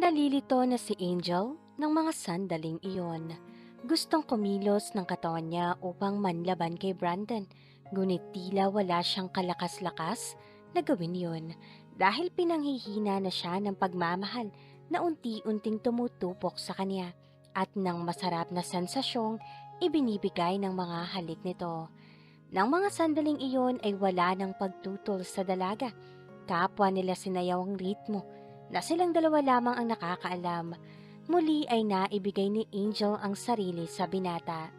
Nalilito na si Angel ng mga sandaling iyon. Gustong kumilos ng katawan niya upang manlaban kay Brandon, ngunit tila wala siyang kalakas-lakas na gawin yun dahil pinanghihina na siya ng pagmamahal na unti-unting tumutupok sa kanya at ng masarap na sensasyong ibinibigay ng mga halik nito. Nang mga sandaling iyon ay wala ng pagtutol sa dalaga. Kapwa nila sinayaw ang ritmo na silang dalawa lamang ang nakakaalam. Muli ay naibigay ni Angel ang sarili sa binata.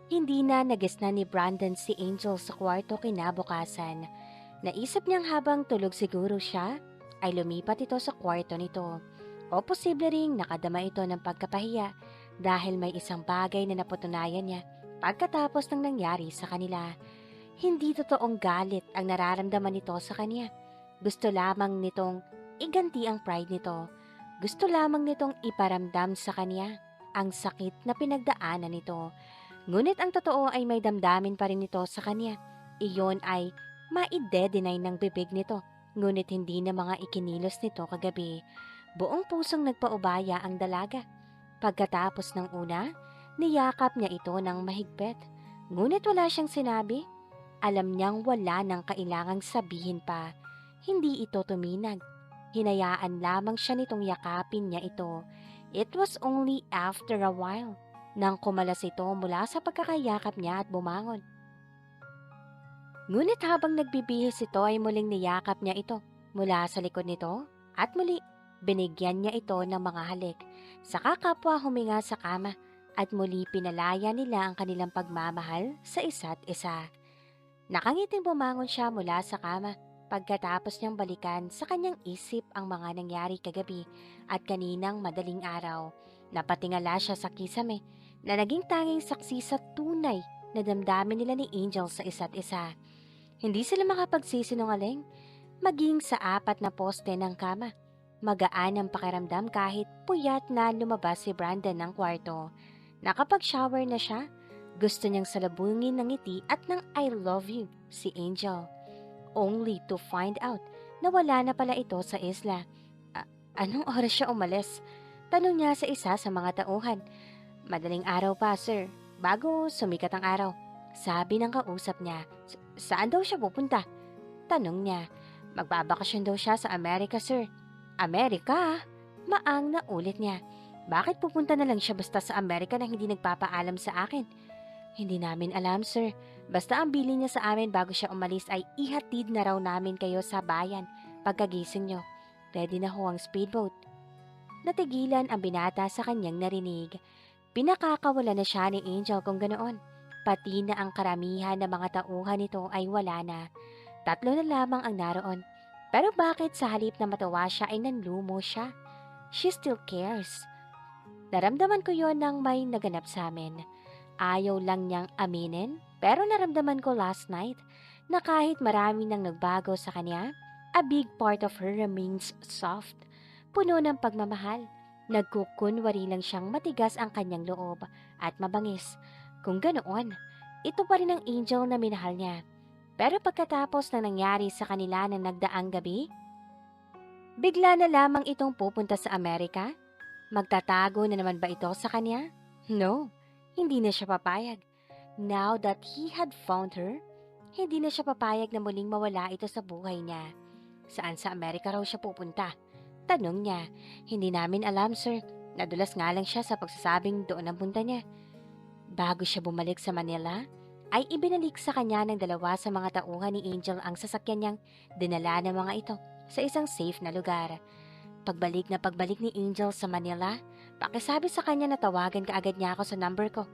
Hindi na nagisna ni Brandon si Angel sa kwarto kinabukasan. Naisip niyang habang tulog siguro siya, ay lumipat ito sa kwarto nito. O posible ring nakadama ito ng pagkapahiya dahil may isang bagay na napatunayan niya pagkatapos ng nangyari sa kanila. Hindi totoong galit ang nararamdaman nito sa kanya. Gusto lamang nitong iganti ang pride nito. Gusto lamang nitong iparamdam sa kanya ang sakit na pinagdaanan nito. Ngunit ang totoo ay may damdamin pa rin nito sa kanya. Iyon ay maide-deny ng bibig nito. Ngunit hindi na mga ikinilos nito kagabi. Buong pusong nagpaubaya ang dalaga. Pagkatapos ng una, niyakap niya ito ng mahigpit. Ngunit wala siyang sinabi. Alam niyang wala nang kailangang sabihin pa. Hindi ito tuminag. Hinayaan lamang siya nitong yakapin niya ito. It was only after a while nang kumalas ito mula sa pagkakayakap niya at bumangon. Ngunit habang nagbibihis ito ay muling niyakap niya ito mula sa likod nito at muli binigyan niya ito ng mga halik. Saka kapwa huminga sa kama at muli pinalaya nila ang kanilang pagmamahal sa isa't isa. Nakangiting bumangon siya mula sa kama pagkatapos niyang balikan sa kanyang isip ang mga nangyari kagabi at kaninang madaling araw. Napatingala siya sa kisame na naging tanging saksi sa tunay na damdamin nila ni Angel sa isa't isa. Hindi sila makapagsisinungaling, maging sa apat na poste ng kama. Magaan ang pakiramdam kahit puyat na lumabas si Brandon ng kwarto. Nakapag-shower na siya. Gusto niyang salubungin ng ngiti at ng I love you si Angel. Only to find out na wala na pala ito sa isla. Anong oras siya umalis? Tanong niya sa isa sa mga tauhan. Madaling araw pa, sir. Bago sumikat ang araw. Sabi ng kausap niya. Saan daw siya pupunta? Tanong niya. Magbabakasyon daw siya sa Amerika, sir. Amerika? Maang na ulit niya. Bakit pupunta na lang siya basta sa Amerika nang hindi nagpapaalam sa akin? Hindi namin alam, sir. Basta ang bilin niya sa amin bago siya umalis ay ihatid na raw namin kayo sa bayan pagkagising niyo. Ready na ho ang speedboat. Natigilan ang binata sa kanyang narinig. Pinakakawala na siya ni Angel kung ganoon. Pati na ang karamihan ng mga tauhan nito ay wala na. Tatlo na lamang ang naroon. Pero bakit sa halip na matawa siya ay nanlumo siya? She still cares. Naramdaman ko yon nang may naganap sa amin. Ayaw lang niyang aminin, pero naramdaman ko last night na kahit marami nang nagbago sa kanya, a big part of her remains soft, puno ng pagmamahal. Nagkukunwari lang siyang matigas ang kanyang loob at mabangis. Kung ganoon, ito pa rin ang Angel na minahal niya. Pero pagkatapos na nangyari sa kanila na nagdaang gabi, bigla na lamang itong pupunta sa Amerika? Magtatago na naman ba ito sa kanya? No. Hindi na siya papayag. Now that he had found her, hindi na siya papayag na muling mawala ito sa buhay niya. Saan sa Amerika raw siya pupunta? Tanong niya. Hindi namin alam, sir. Nadulas nga lang siya sa pagsasabing doon ang punta niya. Bago siya bumalik sa Manila, ay ibinalik sa kanya ng dalawa sa mga tauhan ni Angel ang sasakyan niyang dinala ng mga ito sa isang safe na lugar. Pagbalik ni Angel sa Manila, pakisabi sa kanya na tawagan kaagad niya ako sa number ko.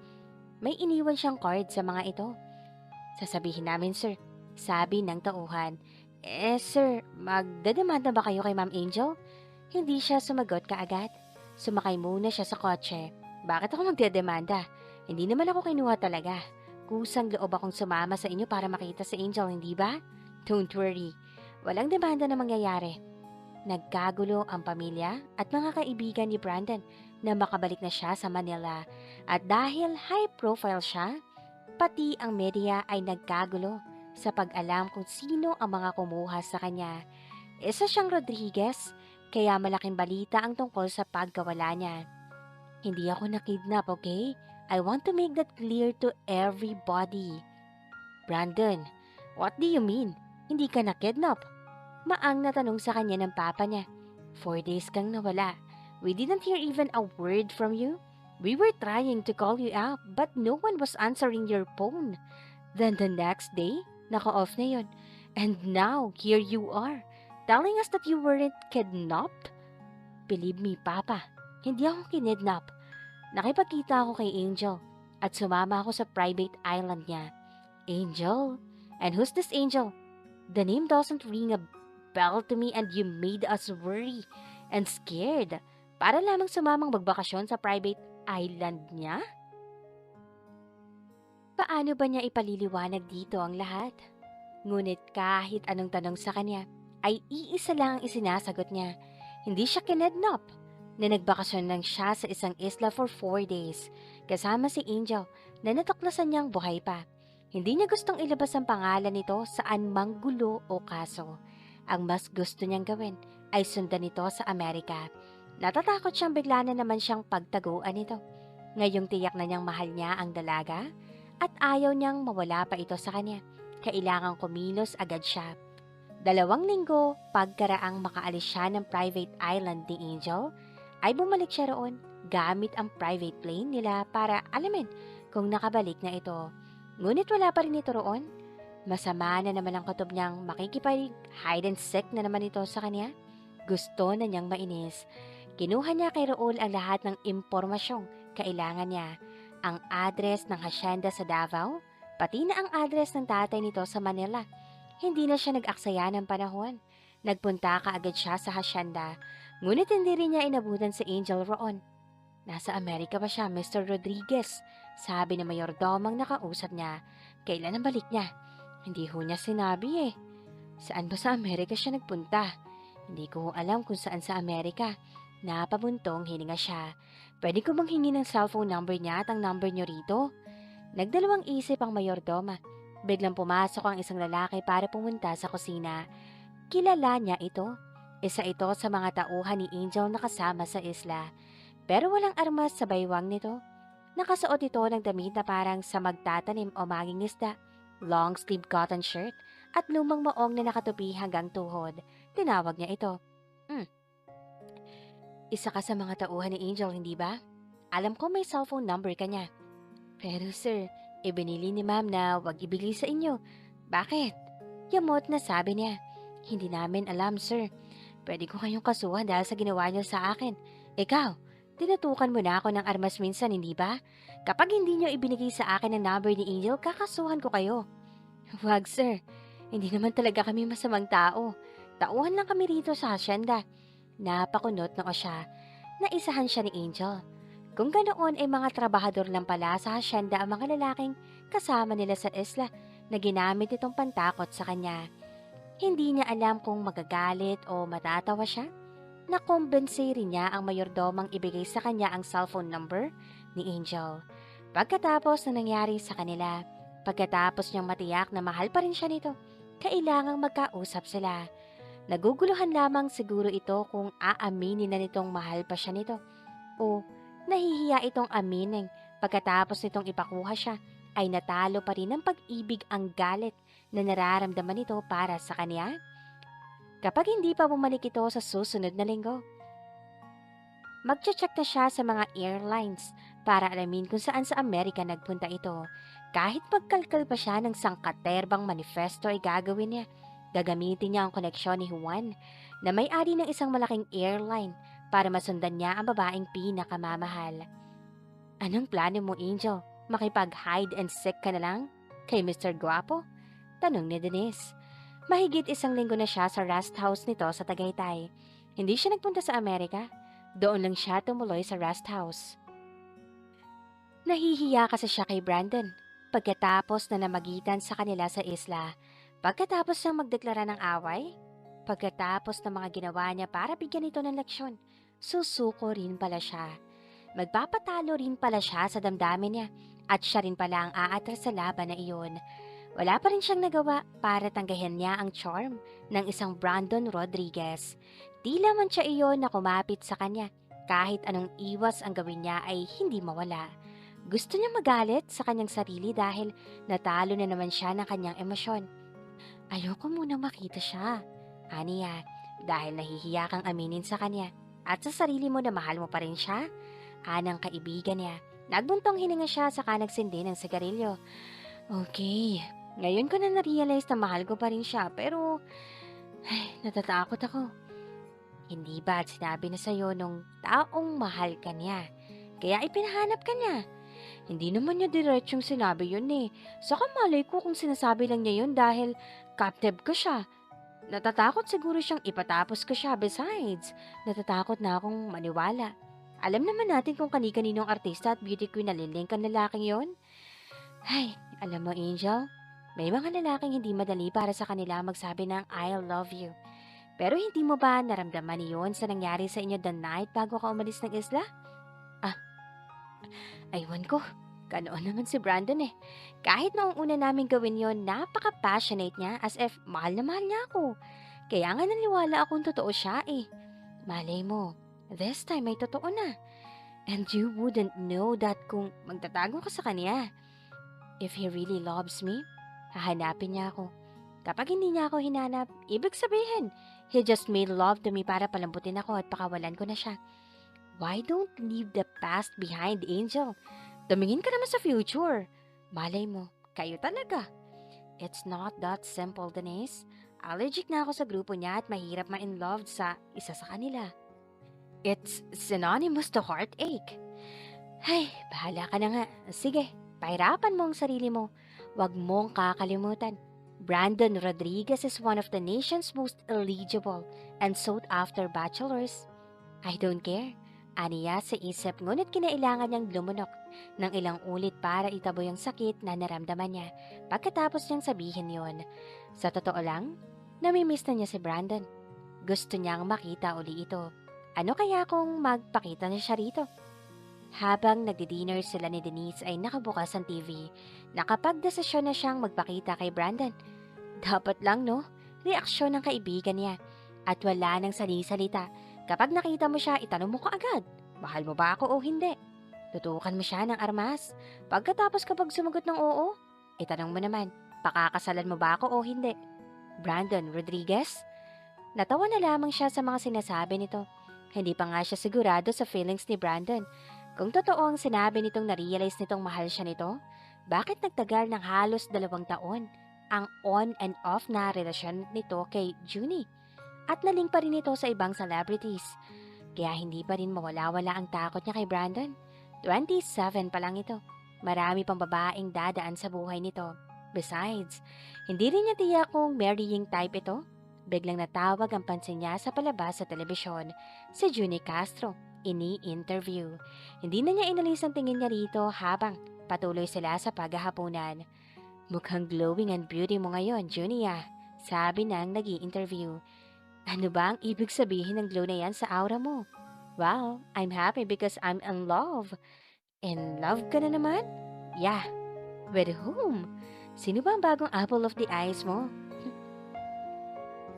May iniwan siyang card sa mga ito. Sasabihin namin, sir, sabi ng tauhan. Sir, magdademanda ba kayo kay Ma'am Angel? Hindi siya sumagot kaagad. Sumakay muna siya sa kotse. Bakit ako magdedemanda? Hindi naman ako kinuha talaga. Kusang loob akong sumama sa inyo para makita si Angel, hindi ba? Don't worry, walang demanda na mangyayari. Nagkagulo ang pamilya at mga kaibigan ni Brandon na makabalik na siya sa Manila. At dahil high profile siya, pati ang media ay nagkagulo sa pag-alam kung sino ang mga kumuha sa kanya. Isa siyang Rodriguez, kaya malaking balita ang tungkol sa pagkawala niya. Hindi ako nakidnap, okay? I want to make that clear to everybody. Brandon, what do you mean? Hindi ka nakidnap? Maang na tanong sa kanya ng papa niya. 4 days kang nawala. We didn't hear even a word from you. We were trying to call you up, but no one was answering your phone. Then the next day, naka-off na yun. And now, here you are, telling us that you weren't kidnapped? Believe me, Papa, hindi ako kinidnap. Nakipagkita ako kay Angel at sumama ako sa private island niya. Angel? And who's this Angel? The name doesn't ring a bell to me and you made us worry and scared para lamang sumamang magbakasyon sa private island niya? Paano ba niya ipaliliwanag dito ang lahat? Ngunit kahit anong tanong sa kanya, ay iisa lang ang isinasagot niya. Hindi siya kinednap. Na nagbakasyon lang siya sa isang isla for 4 days, kasama si Angel na natuklasan niyang buhay pa. Hindi niya gustong ilabas ang pangalan nito saan mang gulo o kaso. Ang mas gusto niyang gawin ay sundan ito sa Amerika. Natatakot siyang bigla na naman siyang pagtaguan nito. Ngayong tiyak na niyang mahal niya ang dalaga at ayaw niyang mawala pa ito sa kanya. Kailangang kumilos agad siya. 2 linggo pagkaraang makaalis siya ng private island ni Angel, ay bumalik siya roon gamit ang private plane nila para alamin kung nakabalik na ito. Ngunit wala pa rin ito roon. Masama na naman ang kutob niyang makikipag-hide and seek na naman ito sa kanya. Gusto na niyang mainis. Kinuha niya kay Raul ang lahat ng impormasyong kailangan niya. Ang address ng hacienda sa Davao, pati na ang address ng tatay nito sa Manila. Hindi na siya nag-aksaya ng panahon. Nagpunta kaagad siya sa hacienda. Ngunit hindi rin niya inabutan si Angel roon. Nasa Amerika ba siya, Mr. Rodriguez? Sabi ng mayordomang nakausap niya. Kailan ang balik niya? Hindi ho niya sinabi eh. Saan ba sa Amerika siya nagpunta? Hindi ko alam kung saan sa Amerika. Napabuntong hininga siya. Pwede ko bang hingi ng cellphone number niya at ang number niyo rito? Nagdalawang isip ang mayordoma. Biglang pumasok ang isang lalaki para pumunta sa kusina. Kilala niya ito. Isa ito sa mga tauhan ni Angel na kasama sa isla. Pero walang armas sa baywang nito. Nakasuot ito ng damit na parang sa magtatanim o mangingisda. Long sleeve cotton shirt at lumang maong na nakatupi hanggang tuhod. Tinawag niya ito. Isa ka sa mga tauhan ni Angel, hindi ba? Alam ko may cellphone number ka niya. Pero sir, ibinili ni ma'am na wag ibigay sa inyo. Bakit? Yamot na sabi niya. Hindi namin alam, sir. Pwede ko kayong kasuhan dahil sa ginawa niyo sa akin. Ikaw, tinutukan mo na ako ng armas minsan, hindi ba? Kapag hindi niyo ibinigay sa akin ang number ni Angel, kakasuhan ko kayo. Wag, sir. Hindi naman talaga kami masamang tao. Tauhan lang kami rito sa hacienda. Napakunot noo siya. Naisahan siya ni Angel. Kung ganoon ay mga trabahador lang pala sa hacienda ang mga lalaking kasama nila sa isla na ginamit itong pantakot sa kanya. Hindi niya alam kung magagalit o matatawa siya. Nakombense rin niya ang mayordomang ibigay sa kanya ang cellphone number ni Angel. Pagkatapos na nangyari sa kanila, pagkatapos niyang matiyak na mahal pa rin siya nito, kailangang magkausap sila. Naguguluhan lamang siguro ito kung aaminin na nitong mahal pa siya nito. O nahihiya itong aminin pagkatapos nitong ipakuha siya ay natalo pa rin ng pag-ibig ang galit na nararamdaman nito para sa kanya? Kapag hindi pa bumalik ito sa susunod na linggo, magche-check na siya sa mga airlines para alamin kung saan sa Amerika nagpunta ito. Kahit pagkalkal pa siya ng sangkaterbang manifesto ay gagawin niya. Gagamitin niya ang koneksyon ni Juan na may-ari ng isang malaking airline para masundan niya ang babaeng pinakamamahal. Anong plano mo, Angel? Makipag-hide and seek ka na lang? Kay Mr. Guapo? Tanong ni Denise. Mahigit 1 linggo na siya sa rest house nito sa Tagaytay. Hindi siya nagpunta sa Amerika. Doon lang siya tumuloy sa rest house. Nahihiya kasi siya kay Brandon pagkatapos na namagitan sa kanila sa isla. Pagkatapos niyang magdeklara ng away, pagkatapos ng mga ginawa niya para bigyan ito ng leksyon, susuko rin pala siya. Magpapatalo rin pala siya sa damdamin niya at siya rin pala ang aatras sa laban na iyon. Wala pa rin siyang nagawa para tanggahin niya ang charm ng isang Brandon Rodriguez. Tila man siya iyon na kumapit sa kanya. Kahit anong iwas ang gawin niya ay hindi mawala. Gusto niya magalit sa kanyang sarili dahil natalo na naman siya ng kanyang emosyon. Ayoko muna makita siya, aniya, dahil nahihiya kang aminin sa kanya. At sa sarili mo na mahal mo pa rin siya, anang kaibigan niya. Nagbuntong hininga siya saka nagsindi ng sigarilyo. Okay, ngayon ko na na-realize na mahal ko pa rin siya pero natatakot ako. Hindi ba't sinabi na sa'yo nung taong mahal ka niya? Kaya ipinahanap ka niya. Hindi naman niya diretsyong sinabi yun eh. Saka malay ko kung sinasabi lang niya yun dahil captive ko siya. Natatakot siguro siyang ipatapos ko siya. Besides, natatakot na akong maniwala. Alam naman natin kung kani-kaninong artista at beauty queen nalilink ang lalaking yon. Ay, alam mo Angel, may mga lalaking hindi madali para sa kanila magsabi ng I love you. Pero hindi mo ba naramdaman iyon sa nangyari sa inyo the night bago ka umalis ng isla? Ah, aywan ko. Ganoon naman si Brandon eh. Kahit noong una namin gawin yon, napaka-passionate niya as if mahal na mahal niya ako. Kaya nga naniwala akong totoo siya eh. Malay mo, this time ay totoo na. And you wouldn't know that kung magtatago ka sa kanya. If he really loves me, hahanapin niya ako. Kapag hindi niya ako hinanap, ibig sabihin, he just made love to me para palambutin ako at pakawalan ko na siya. Why don't leave the past behind, Angel? Tumingin ka naman sa future. Malay mo, kayo talaga. It's not that simple, Denise. Allergic na ako sa grupo niya at mahirap ma-in love sa isa sa kanila. It's synonymous to heartache. Ay, bahala ka na nga. Sige, pahirapan mo ang sarili mo. Huwag mong kakalimutan. Brandon Rodriguez is one of the nation's most eligible and sought-after bachelors. I don't care. Aniya sa isip ngunit kinailangan niyang lumunok ng ilang ulit para itaboy ang sakit na naramdaman niya pagkatapos niyang sabihin yon. Sa totoo lang, namimiss na niya si Brandon. Gusto niyang makita uli ito. Ano kaya kung magpakita na siya rito? Habang nagdi-dinner sila ni Denise ay nakabukas ang TV. Nakapagdesisyon na siyang magpakita kay Brandon. Dapat lang no, reaksyon ng kaibigan niya. At wala nang sali-salita. Kapag nakita mo siya, itanong mo ko agad, mahal mo ba ako o hindi? Tutukan mo siya ng armas. Pagkatapos kapag sumagot ng oo, itanong mo naman, pakakasalan mo ba ako o hindi? Brandon Rodriguez? Natawa na lamang siya sa mga sinasabi nito. Hindi pa nga siya sigurado sa feelings ni Brandon. Kung totoo ang sinabi nitong na-realize nitong mahal siya nito, bakit nagtagal ng halos 2 taon ang on and off na relasyon nito kay Junie? At naling pa rin ito sa ibang celebrities. Kaya hindi pa rin mawala-wala ang takot niya kay Brandon. 27 pa lang ito. Marami pang babaeng dadaan sa buhay nito. Besides, hindi rin niya tiyak kung marrying type ito. Biglang natawag ang pansin niya sa palabas sa telebisyon, si Junie Castro, ini-interview. Hindi na niya inalis ang tingin niya rito habang patuloy sila sa paghahaponan. Mukhang glowing and beauty mo ngayon, Junie sabi nang nag-i-interview. Ano ba ang ibig sabihin ng glow na yan sa aura mo? Wow, I'm happy because I'm in love. In love ka na naman? Yeah. With whom? Sino ba ang bagong apple of the eyes mo?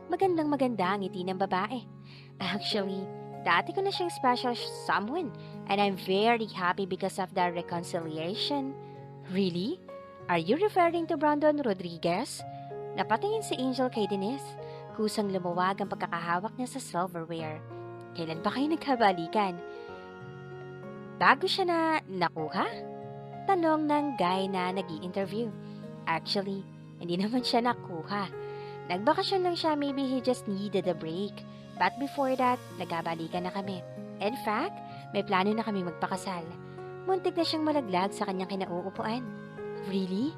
Magandang maganda ang ngiti ng babae. Actually, dati ko na siyang special someone and I'm very happy because of the reconciliation. Really? Are you referring to Brandon Rodriguez? Napatingin si Angel kay Denise. Kusang lumuwag ang pagkakahawak niya sa silverware. Kailan ba kayo nagkabalikan? Bago siya na nakuha? Tanong ng guy na nag-i-interview. Actually, hindi naman siya nakuha. Nagbakasyon lang siya, maybe he just needed a break. But before that, nagkabalikan na kami. In fact, may plano na kami magpakasal. Muntik na siyang malaglag sa kanyang kinauupuan. Really?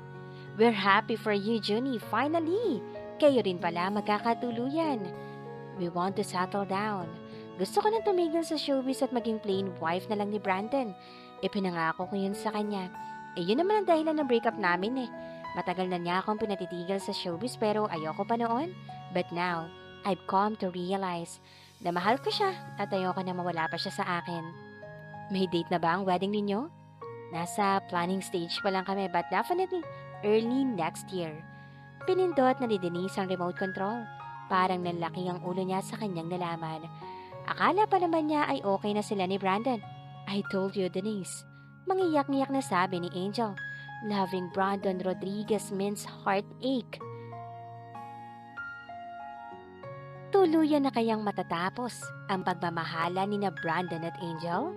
We're happy for you, Junie. Finally! Kayo rin pala magkakatuluyan. We want to settle down. Gusto ko nang tumigil sa showbiz at maging plain wife na lang ni Brandon. Ipinangako ko yun sa kanya. Yun naman ang dahilan ng breakup namin eh. Matagal na niya akong pinatitigil sa showbiz pero ayoko pa noon. But now, I've come to realize na mahal ko siya at ayoko na mawala pa siya sa akin. May date na ba ang wedding ninyo? Nasa planning stage pa lang kami but definitely early next year. Pinindot na ni Denise ang remote control. Parang nanlaki ang ulo niya sa kanyang nalaman. Akala pa naman niya ay okay na sila ni Brandon. I told you, Denise. Mangiyak-ngiyak na sabi ni Angel. Loving Brandon Rodriguez means heartache. Tuluyan na kayang matatapos ang pagmamahala ni na Brandon at Angel?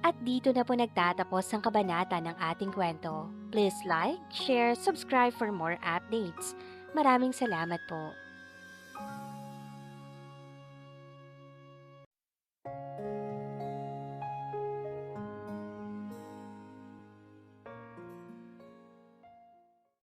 At dito na po nagtatapos ang kabanata ng ating kwento. Please like, share, subscribe for more updates. Maraming salamat po.